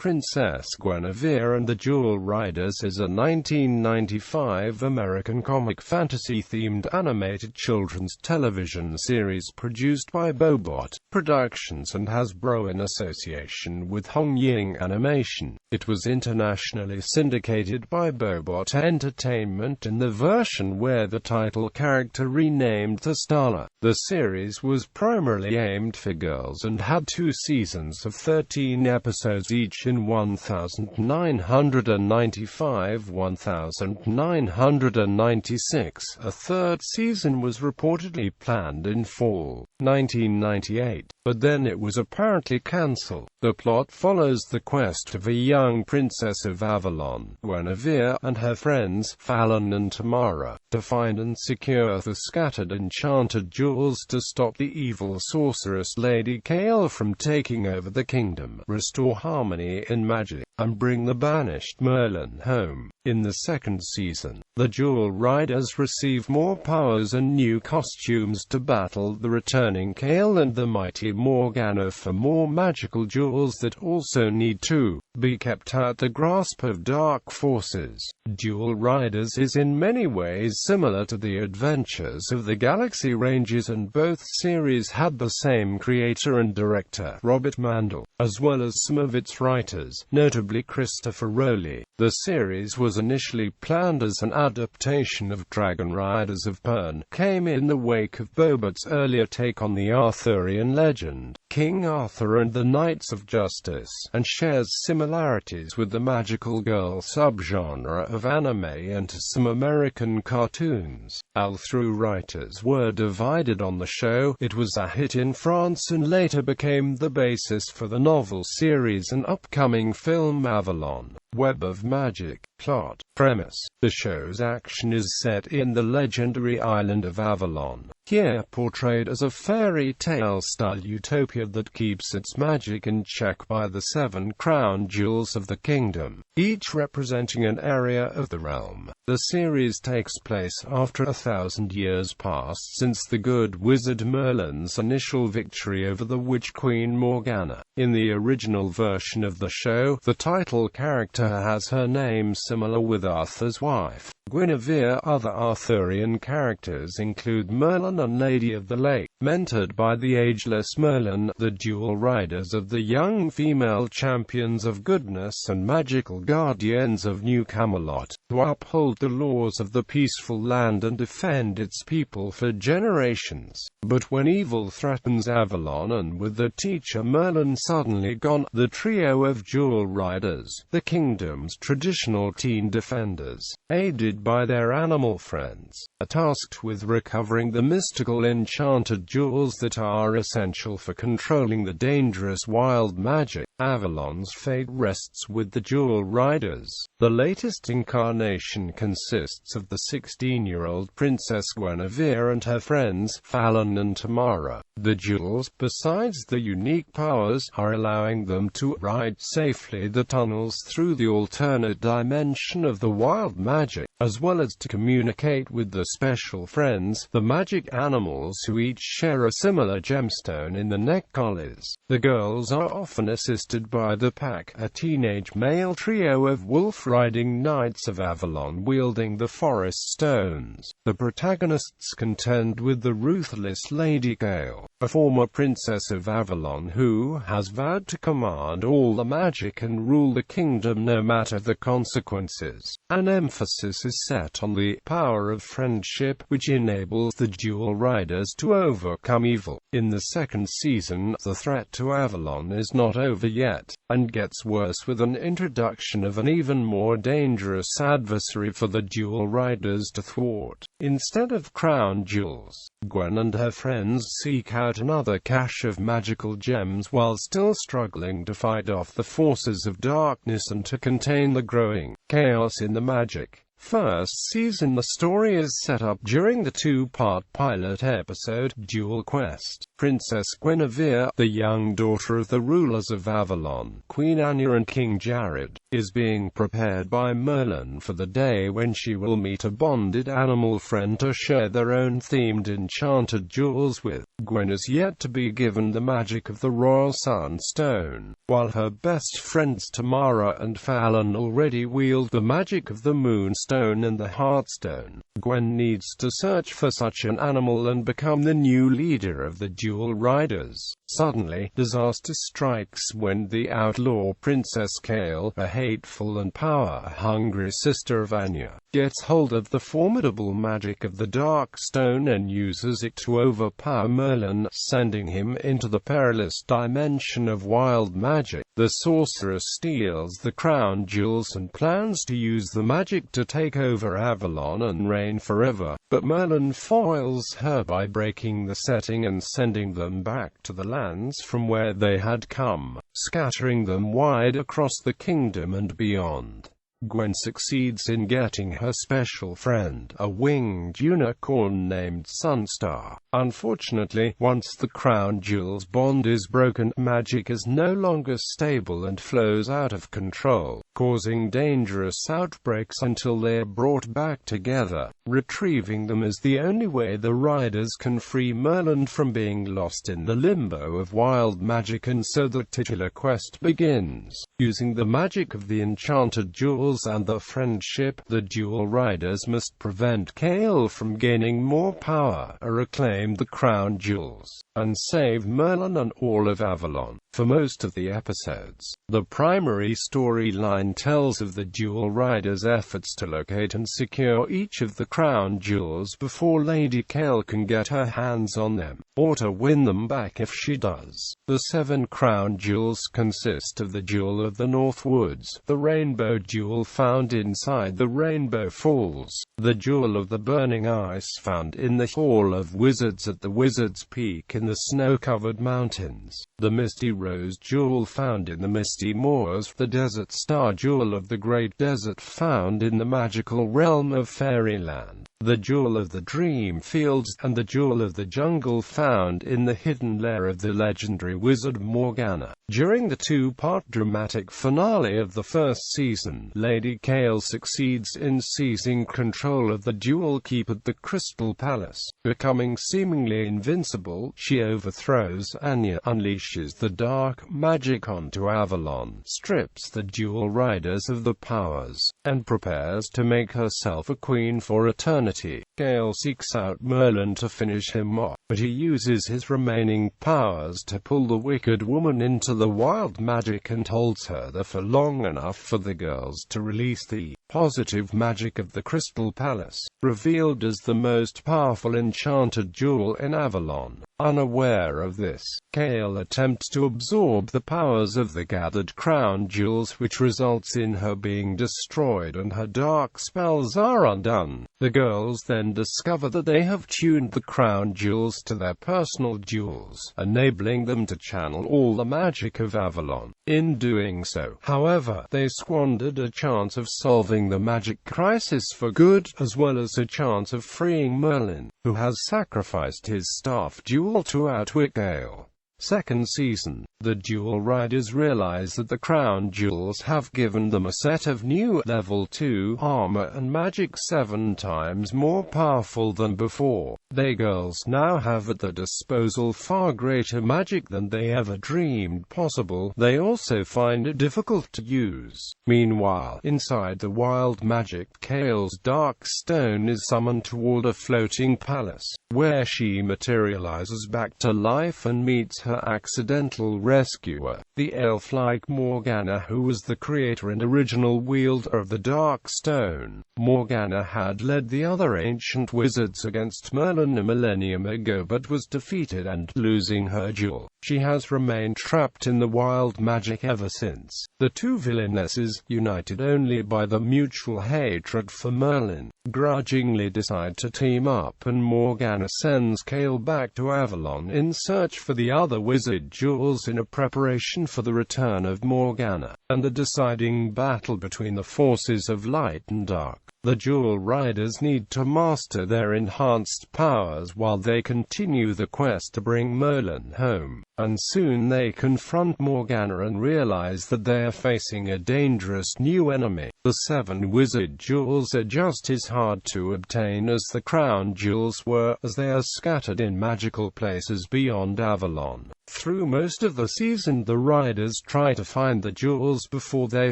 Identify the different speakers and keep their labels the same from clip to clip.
Speaker 1: Princess Gwenevere and the Jewel Riders is a 1995 American comic fantasy-themed animated children's television series produced by Bohbot Productions and Hasbro in association with Hong Ying Animation. It was internationally syndicated by Bohbot Entertainment in the version where the title character renamed to Starla. The series was primarily aimed for girls and had 2 seasons of 13 episodes each in 1995–1996. A third season was reportedly planned in fall 1998, but then it was apparently cancelled. The plot follows the quest of a young princess of Avalon, Gwenevere, and her friends, Fallon and Tamara, to find and secure the scattered enchanted jewels to stop the evil sorceress Lady Kale from taking over the kingdom, restore harmony in magic, and bring the banished Merlin home. In the second season, the Jewel Riders receive more powers and new costumes to battle the returning Kale and the mighty Morgana for more magical jewels that also need to be kept out the grasp of dark forces. Jewel Riders is in many ways similar to the adventures of the Galaxy Rangers, and both series had the same creator and director, Robert Mandel, as well as some of its writers, notably Christopher Rowley. The series was initially planned as an adaptation of Dragon Riders of Pern, came in the wake of Bohbot's earlier take on the Arthurian legend, King Arthur and the Knights of Justice, and shares similarities with the magical girl subgenre of anime and to some American cartoons. Although writers were divided on the show, it was a hit in France and later became the basis for the novel series and upcoming film Avalon, Web of Magic. Plot. Premise. The show's action is set in the legendary island of Avalon, here portrayed as a fairy tale-style utopia that keeps its magic in check by the 7 crown jewels of the kingdom, each representing an area of the realm. The series takes place after 1,000 years passed since the good wizard Merlin's initial victory over the witch queen Morgana. In the original version of the show, the title character has her name similar with Arthur's wife, Gwenevere. Other Arthurian characters include Merlin and Lady of the Lake, mentored by the ageless Merlin, the Jewel Riders of the young female champions of goodness and magical guardians of New Camelot, to uphold the laws of the peaceful land and defend its people for generations. But when evil threatens Avalon and with the teacher Merlin suddenly gone, the trio of Jewel Riders, the kingdom's traditional teen defenders, aided by their animal friends, are tasked with recovering the mystical enchanted jewels that are essential for controlling the dangerous wild magic. Avalon's fate rests with the Jewel Riders. The latest incarnation consists of the 16-year-old Princess Gwenevere and her friends, Fallon and Tamara. The jewels, besides the unique powers, are allowing them to ride safely the tunnels through the alternate dimension of the wild magic, as well as to communicate with the special friends, the magic animals, who each share a similar gemstone in the neck collars. The girls are often assisted by the Pack, a teenage male trio of wolf-riding knights of Avalon wielding the forest stones. The protagonists contend with the ruthless Lady Kale, a former princess of Avalon who has vowed to command all the magic and rule the kingdom no matter the consequences. An emphasis is set on the power of friendship, which enables the Jewel Riders to overcome evil. In the second season, the threat to Avalon is not over yet, and gets worse with an introduction of an even more dangerous adversary for the Jewel Riders to thwart. Instead of crown jewels, Gwen and her friends seek out another cache of magical gems while still struggling to fight off the forces of darkness and to contain the growing chaos in the magic. First season. The story is set up during the two-part pilot episode, Duel Quest. Princess Gwenevere, the young daughter of the rulers of Avalon, Queen Anya and King Jared, is being prepared by Merlin for the day when she will meet a bonded animal friend to share their own themed enchanted jewels with. Gwen is yet to be given the magic of the Royal Sunstone, while her best friends Tamara and Fallon already wield the magic of the Moonstone and the Heartstone. Gwen needs to search for such an animal and become the new leader of the Duel Riders. Suddenly, disaster strikes when the outlaw Princess Kale, a hateful and power-hungry sister of Anya, gets hold of the formidable magic of the Dark Stone and uses it to overpower Merlin, sending him into the perilous dimension of wild magic. The sorceress steals the crown jewels and plans to use the magic to take over Avalon and reign forever, but Merlin foils her by breaking the setting and sending them back to the lands from where they had come, scattering them wide across the kingdom and beyond. Gwen succeeds in getting her special friend, a winged unicorn named Sunstar. Unfortunately, once the crown jewels bond is broken, magic is no longer stable and flows out of control, causing dangerous outbreaks until they are brought back together. Retrieving them is the only way the riders can free Merlin from being lost in the limbo of wild magic, and so the titular quest begins. Using the magic of the enchanted jewels and the friendship, the Duel Riders must prevent Kale from gaining more power, reclaim the crown jewels, and save Merlin and all of Avalon. For most of the episodes, the primary storyline tells of the Duel Riders' efforts to locate and secure each of the crown jewels before Lady Kale can get her hands on them, or to win them back if she does. The 7 crown jewels consist of the Jewel of the North Woods, the Rainbow Jewel found inside the Rainbow Falls, the Jewel of the Burning Ice found in the Hall of Wizards at the Wizard's Peak in the snow-covered mountains, the Misty Rose Jewel found in the Misty Moors, the Desert Star Jewel of the Great Desert found in the magical realm of Fairyland, the Jewel of the Dream Fields, and the Jewel of the Jungle found in the hidden lair of the legendary wizard Morgana. During the two-part dramatic finale of the first season, Lady Kale succeeds in seizing control of the Jewel Keep at the Crystal Palace. Becoming seemingly invincible, she overthrows Anya, unleashes the dark magic onto Avalon, strips the Duel Riders of the powers, and prepares to make herself a queen for eternity. Kale seeks out Merlin to finish him off, but he uses his remaining powers to pull the wicked woman into the wild magic and holds her there for long enough for the girls to release the positive magic of the Crystal Palace, revealed as the most powerful enchanted jewel in Avalon. Unaware of this, Kale attempts to absorb the powers of the gathered crown jewels, which results in her being destroyed and her dark spells are undone. The girls then discover that they have tuned the crown jewels to their personal jewels, enabling them to channel all the magic of Avalon. In doing so, however, they squandered a chance of solving the magic crisis for good, as well as a chance of freeing Merlin, who has sacrificed his staff jewel to outwit Kale. Second season, the Duel Riders realize that the crown jewels have given them a set of new level 2 armor and magic 7 times more powerful than before. They girls now have at their disposal far greater magic than they ever dreamed possible. They also find it difficult to use. Meanwhile, inside the wild magic, Kale's dark stone is summoned toward a floating palace, where she materializes back to life and meets her accidental rescuer, the elf-like Morgana, who was the creator and original wielder of the Dark Stone. Morgana had led the other ancient wizards against Merlin a millennium ago but was defeated and, losing her jewel, she has remained trapped in the wild magic ever since. The two villainesses, united only by the mutual hatred for Merlin, grudgingly decide to team up, and Morgana sends Kale back to Avalon in search for the other wizard jewels in a preparation for the return of Morgana, and the deciding battle between the forces of light and dark. The Jewel Riders need to master their enhanced powers while they continue the quest to bring Merlin home, and soon they confront Morgana and realize that they are facing a dangerous new enemy. The 7 wizard jewels are just as hard to obtain as the crown jewels were, as they are scattered in magical places beyond Avalon. Through most of the season, the riders try to find the jewels before they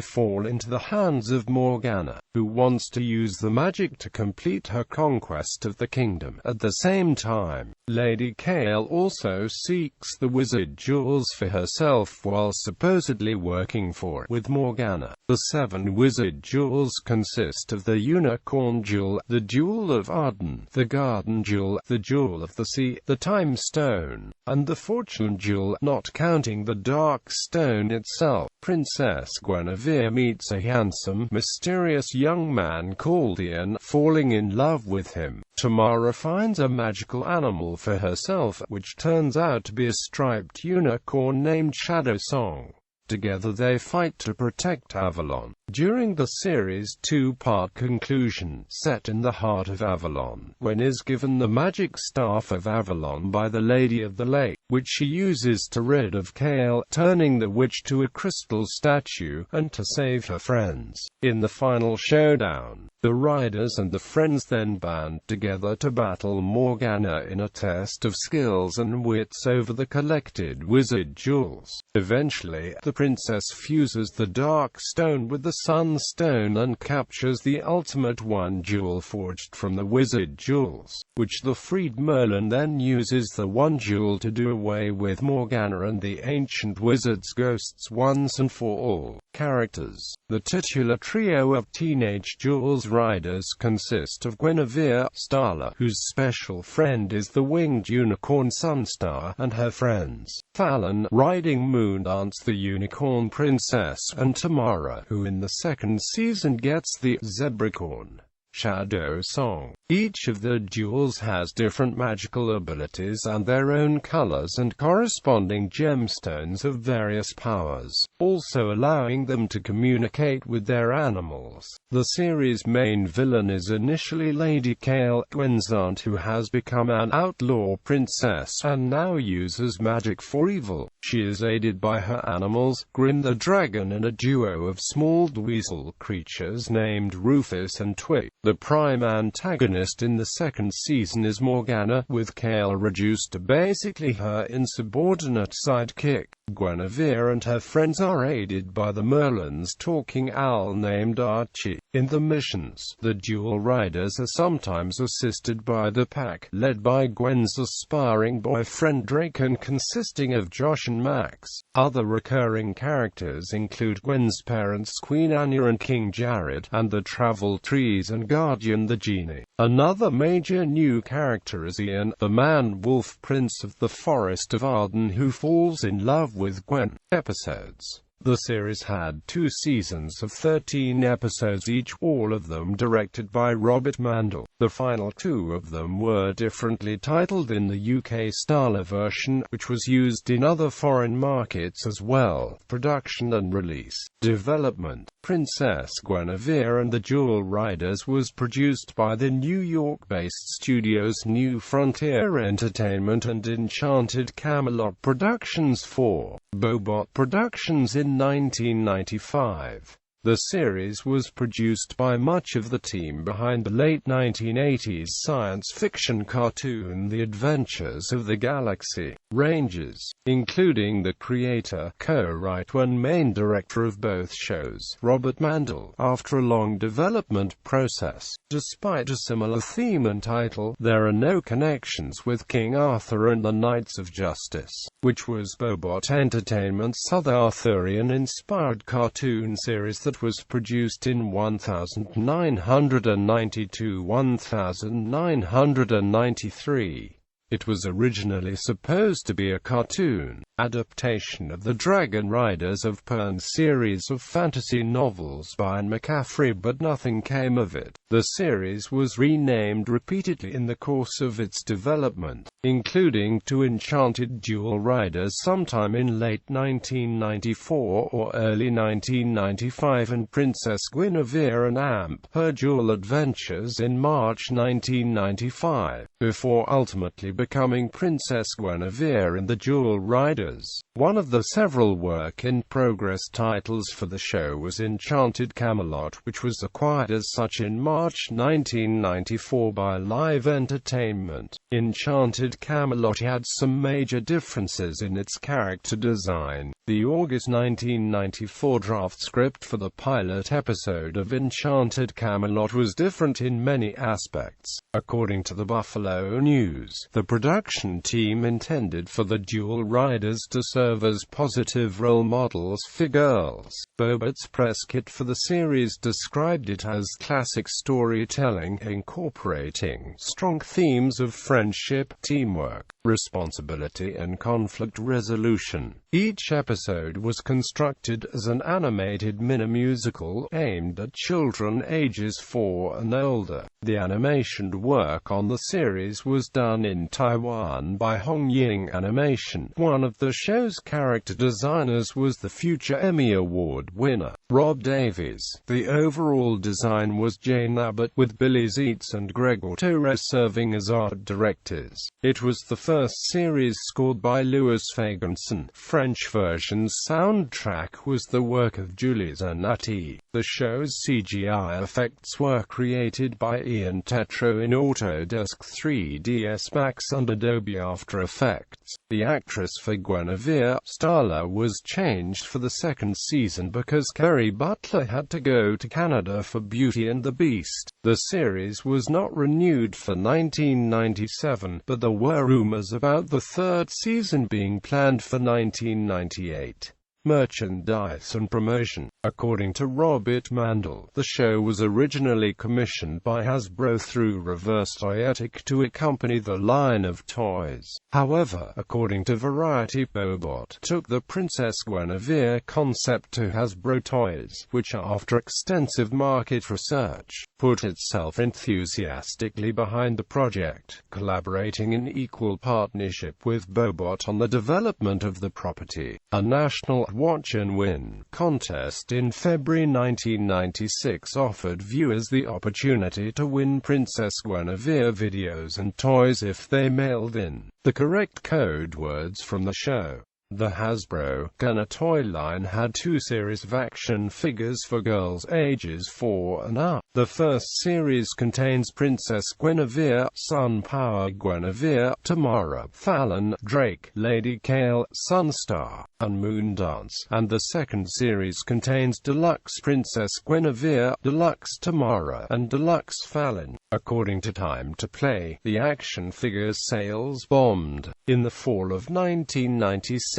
Speaker 1: fall into the hands of Morgana, who wants to use the magic to complete her conquest of the kingdom. At the same time, Lady Kale also seeks the wizard jewels for herself while supposedly working for it with Morgana. The 7 wizard jewels consist of the Unicorn Jewel, the Jewel of Arden, the Garden Jewel, the Jewel of the Sea, the Time Stone, and the Fortune Jewel, not counting the Dark Stone itself. Princess Gwenevere meets a handsome, mysterious young man called Ian, falling in love with him. Tamara finds a magical animal for herself, which turns out to be a striped unicorn named Shadow Song. Together they fight to protect Avalon. During the series' 2-part conclusion, set in the heart of Avalon, Gwen is given the magic staff of Avalon by the Lady of the Lake, which she uses to rid of Kale, turning the witch to a crystal statue, and to save her friends. In the final showdown, the riders and the friends then band together to battle Morgana in a test of skills and wits over the collected wizard jewels. Eventually, the princess fuses the Dark Stone with the Sun Stone and captures the ultimate one jewel forged from the wizard jewels, which the freed Merlin then uses the one jewel to do away with Morgana and the ancient wizard's ghosts once and for all. Characters. The titular trio of teenage jewels riders consist of Gwenevere, Starla, whose special friend is the winged unicorn Sunstar, and her friends, Fallon, riding Moondance the unicorn princess, and Tamara, who in the second season gets the zebracorn Shadow Song. Each of the jewels has different magical abilities and their own colors and corresponding gemstones of various powers, also allowing them to communicate with their animals. The series' main villain is initially Lady Kale, Gwen's aunt, who has become an outlaw princess and now uses magic for evil. She is aided by her animals, Grim the dragon, and a duo of small weasel creatures named Rufus and Twig. The prime antagonist in the second season is Morgana, with Kale reduced to basically her insubordinate sidekick. Gwenevere and her friends are aided by the Merlin's talking owl named Archie. In the missions, the Jewel Riders are sometimes assisted by the pack, led by Gwen's aspiring boyfriend Drake and consisting of Josh and Max. Other recurring characters include Gwen's parents Queen Anya and King Jared, and the Travel Trees and Guardian the Genie. Another major new character is Ian, the man-wolf prince of the Forest of Arden, who falls in love with Gwen. Episodes. The series had 2 seasons of 13 episodes each, all of them directed by Robert Mandel. The final 2 of them were differently titled in the UK Starla version, which was used in other foreign markets as well. Production and release. Development. Princess Gwenevere and the Jewel Riders was produced by the New York-based studios New Frontier Entertainment and Enchanted Camelot Productions for Bohbot Productions in 1995. The series was produced by much of the team behind the late 1980s science fiction cartoon The Adventures of the Galaxy Rangers, including the creator, co-writer and main director of both shows, Robert Mandel. After a long development process, despite a similar theme and title, there are no connections with King Arthur and the Knights of Justice, which was Bohbot Entertainment's other Arthurian-inspired cartoon series that was produced in 1992–1993. It was originally supposed to be a cartoon adaptation of the Dragon Riders of Pern series of fantasy novels by Anne McCaffrey, but nothing came of it. The series was renamed repeatedly in the course of its development, including to Enchanted Dual Riders sometime in late 1994 or early 1995 and Princess Gwenevere and Amp, Her Dual Adventures in March 1995, before ultimately becoming Princess Gwenevere and the Dual Riders. One of the several work-in-progress titles for the show was Enchanted Camelot, which was acquired as such in March 1994 by Live Entertainment. Enchanted Camelot had some major differences in its character design. The August 1994 draft script for the pilot episode of Enchanted Camelot was different in many aspects. According to the Buffalo News, the production team intended for the Dual Riders to serve as positive role models for girls. Bohbot's press kit for the series described it as classic storytelling, incorporating strong themes of friendship, teamwork, responsibility and conflict resolution. Each episode was constructed as an animated mini-musical aimed at children ages 4 and older. The animation work on the series was done in Taiwan by Hong Ying Animation. One of the show's character designers was the future Emmy Award winner, Rob Davies. The overall design was Jane Abbott, with Billy Zeitz and Gregor Torres serving as art directors. It was the first series scored by Louis Fagenson. French version's soundtrack was the work of Julie Zanatti. The show's CGI effects were created by Ian Tetro in Autodesk 3ds Max and Adobe After Effects. The actress for Gwenevere, Starla, was changed for the second season because Kerry Butler had to go to Canada for Beauty and the Beast. The series was not renewed for 1997, but there were rumors about the third season being planned for 1998. Merchandise and promotion. According to Robert Mandel, the show was originally commissioned by Hasbro through Reverse Toyetic to accompany the line of toys. However, according to Variety, Bohbot took the Princess Gwenevere concept to Hasbro Toys, which after extensive market research, put itself enthusiastically behind the project, collaborating in equal partnership with Bohbot on the development of the property. A national Watch and Win contest in February 1996 offered viewers the opportunity to win Princess Gwenevere videos and toys if they mailed in the correct code words from the show. The Hasbro Gunner toy line had two series of action figures for girls ages 4 and up. The first series contains Princess Gwenevere, Sun Power Gwenevere, Tamara, Fallon, Drake, Lady Kale, Sunstar, and Moondance, and the second series contains Deluxe Princess Gwenevere, Deluxe Tamara, and Deluxe Fallon. According to Time to Play, the action figures sales bombed. In the fall of 1996,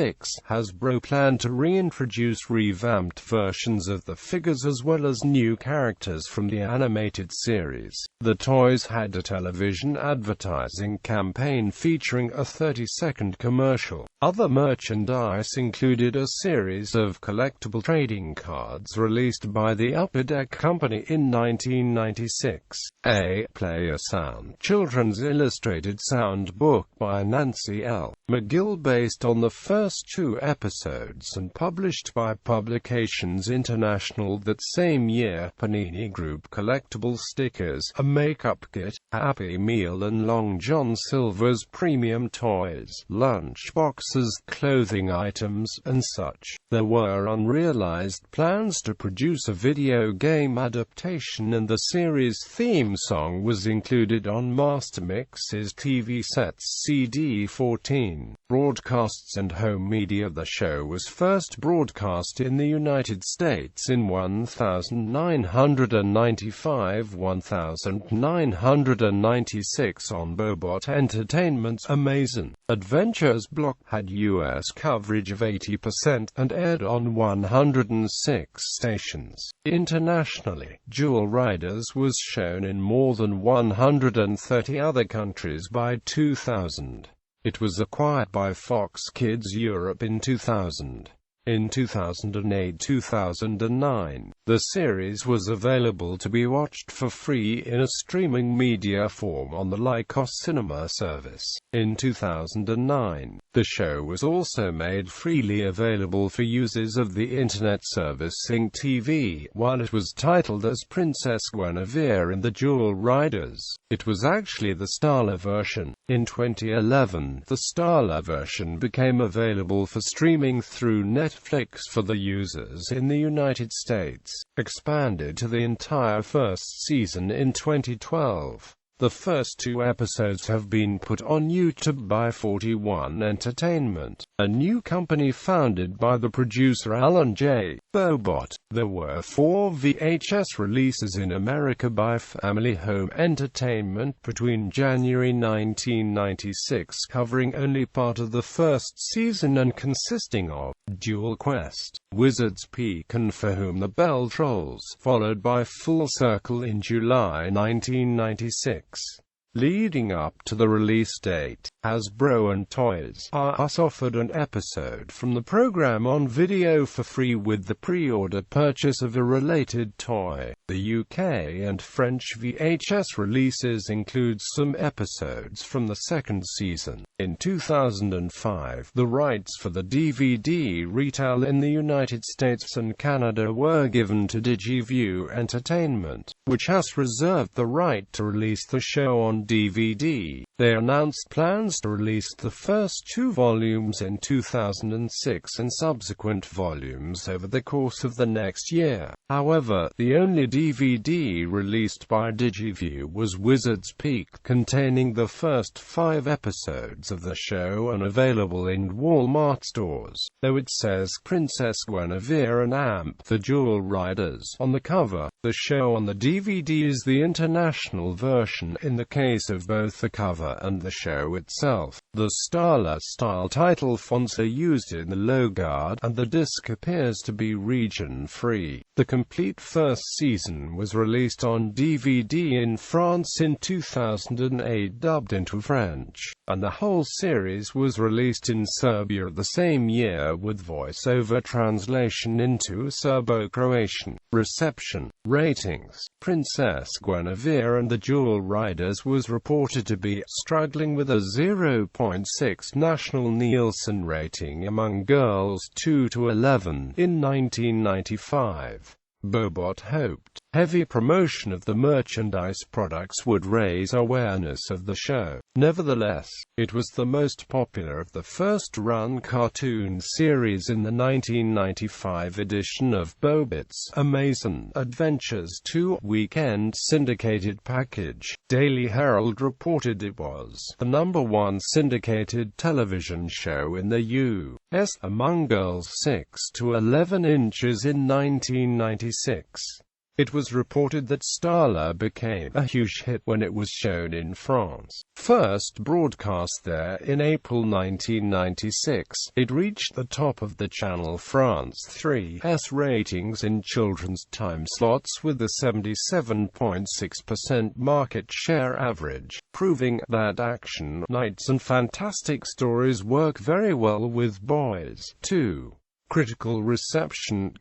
Speaker 1: Hasbro planned to reintroduce revamped versions of the figures as well as new characters from the animated series. The toys had a television advertising campaign featuring a 30-second commercial. Other merchandise included a series of collectible trading cards released by the Upper Deck Company in 1996. A Player Sound Children's Illustrated Sound book by Nancy L. McGill based on the first 2 episodes and published by Publications International that same year. Panini Group collectible stickers, a makeup kit, Happy Meal and Long John Silver's premium toys, lunch boxes, clothing items, and such. There were unrealized plans to produce a video game adaptation, and the series theme song was included on Mastermix's TV sets CD14. Broadcasts and home media. The show was first broadcast in the United States in 1995-1996 on Bohbot Entertainment's Amazing Adventures block, had U.S. coverage of 80%, and aired on 106 stations. Internationally, Dual Riders was shown in more than 130 other countries by 2000. It was acquired by Fox Kids Europe in 2000. In 2008-2009, the series was available to be watched for free in a streaming media form on the Lycos Cinema service. In 2009, the show was also made freely available for users of the internet service Sync TV, while it was titled as Princess Gwenevere and the Jewel Riders. It was actually the Starla version. In 2011, the Starla version became available for streaming through Netflix for the users in the United States, expanded to the entire first season in 2012. The first 2 episodes have been put on YouTube by Bohbot Entertainment, a new company founded by the producer Alan J. Bohbot. There were 4 VHS releases in America by Family Home Entertainment between January 1996, covering only part of the first season and consisting of Dual Quest, Wizard's Peak and For Whom the Bell Tolls, followed by Full Circle in July 1996. Leading up to the release date, Hasbro and Toys R Us offered an episode from the program on video for free with the pre-order purchase of a related toy. The UK and French VHS releases include some episodes from the second season. In 2005, the rights for the DVD retail in the United States and Canada were given to DigiView Entertainment, which has reserved the right to release the show on DVD. They announced plans to release the first 2 volumes in 2006 and subsequent volumes over the course of the next year. However, the only DVD released by DigiView was Wizard's Peak, containing the first 5 episodes of the show and available in Walmart stores, though it says Princess Gwenevere and Amp, the Jewel Riders, on the cover. The show on the DVD is the international version in the case of both the cover and the show itself. The Starla-style title fonts are used in the logo, and the disc appears to be region-free. The complete first season was released on DVD in France in 2008, dubbed into French, and the whole series was released in Serbia the same year with voice-over translation into Serbo-Croatian. Reception. Ratings. Princess Gwenevere and the Jewel Riders was reported to be struggling with a 0.6 national Nielsen rating among girls 2 to 11 in 1995. Bohbot hoped heavy promotion of the merchandise products would raise awareness of the show. Nevertheless, it was the most popular of the first-run cartoon series in the 1995 edition of Bohbot's Amazing Adventures 2 weekend syndicated package. Daily Herald reported it was the #1 syndicated television show in the U.S. among girls 6 to 11 inches in 1996. It was reported that Starla became a huge hit when it was shown in France. First broadcast there in April 1996, it reached the top of the Channel France 3's ratings in children's time slots with a 77.6% market share average, proving that action, knights and fantastic stories work very well with boys, too. Critical reception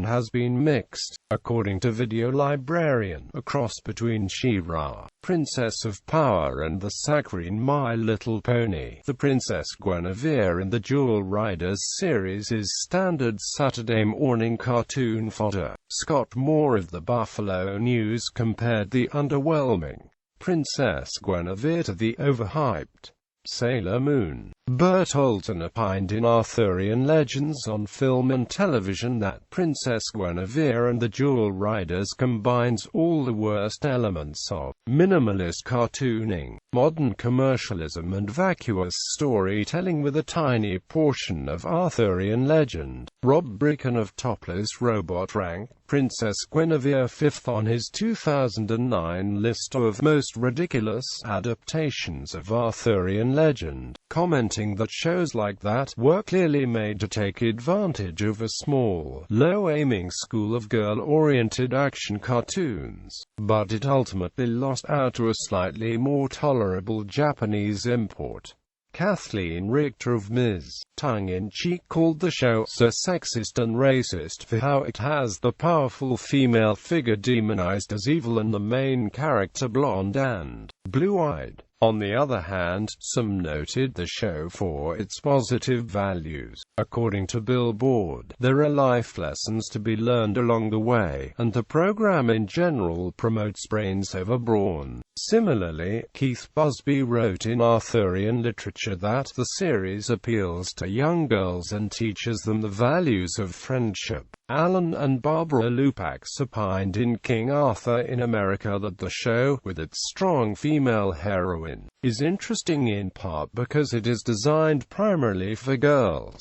Speaker 1: has been mixed. According to Video Librarian, a cross between She-Ra, Princess of Power and the saccharine My Little Pony, the Princess Gwenevere and the Jewel Riders series is standard Saturday morning cartoon fodder. Scott Moore of the Buffalo News compared the underwhelming Princess Gwenevere to the overhyped Sailor Moon. Bert Alton opined in Arthurian Legends on Film and Television that Princess Gwenevere and the Jewel Riders combines all the worst elements of minimalist cartooning, modern commercialism and vacuous storytelling with a tiny portion of Arthurian legend. Rob Bricken of Topless Robot ranked Princess Gwenevere 5th on his 2009 list of most ridiculous adaptations of Arthurian legend. commenting that shows like that were clearly made to take advantage of a small, low-aiming school of girl-oriented action cartoons, but it ultimately lost out to a slightly more tolerable Japanese import. Kathleen Richter of Ms. tongue-in-cheek called the show so sexist and racist for how it has the powerful female figure demonized as evil and the main character blonde and blue-eyed. On the other hand, some noted the show for its positive values. According to Billboard, there are life lessons to be learned along the way, and the program in general promotes brains over brawn. Similarly, Keith Busby wrote in Arthurian Literature that the series appeals to young girls and teaches them the values of friendship. Alan and Barbara Lupax opined in King Arthur in America that the show, with its strong female heroine, is interesting in part because it is designed primarily for girls.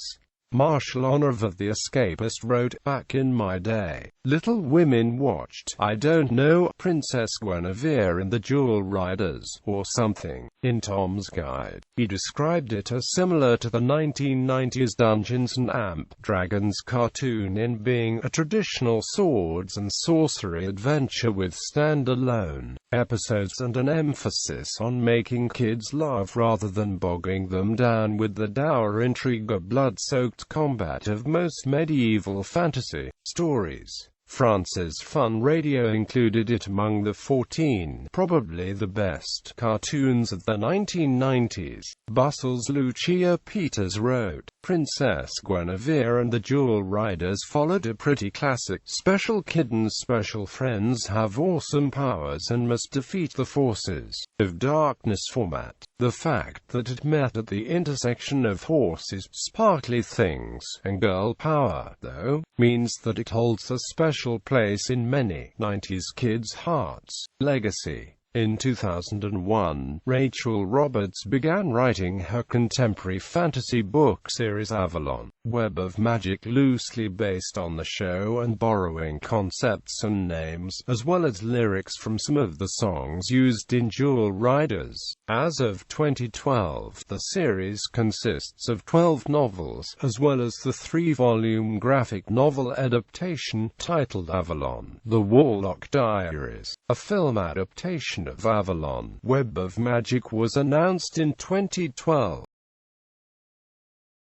Speaker 1: Marshall Honor of The Escapist wrote, "Back in my day, little women watched, I don't know, Princess Gwenevere and the Jewel Riders, or something." In Tom's Guide, he described it as similar to the 1990s Dungeons & Dragons cartoon in being a traditional swords and sorcery adventure with standalone episodes and an emphasis on making kids laugh rather than bogging them down with the dour intrigue or blood-soaked combat of most medieval fantasy stories. France's Fun Radio included it among the 14, probably the best, cartoons of the 1990s. Bustle's Lucia Peters wrote, "Princess Gwenevere and the Jewel Riders followed a pretty classic special kittens special friends have awesome powers and must defeat the forces of darkness format. The fact that it met at the intersection of horses, sparkly things, and girl power, though, means that it holds a special place in many 90s kids' hearts." Legacy. In 2001, Rachel Roberts began writing her contemporary fantasy book series Avalon, Web of Magic, loosely based on the show and borrowing concepts and names, as well as lyrics from some of the songs used in Jewel Riders. As of 2012, the series consists of 12 novels, as well as the 3-volume graphic novel adaptation titled Avalon, The Warlock Diaries. A film adaptation of Avalon, Web of Magic was announced in 2012.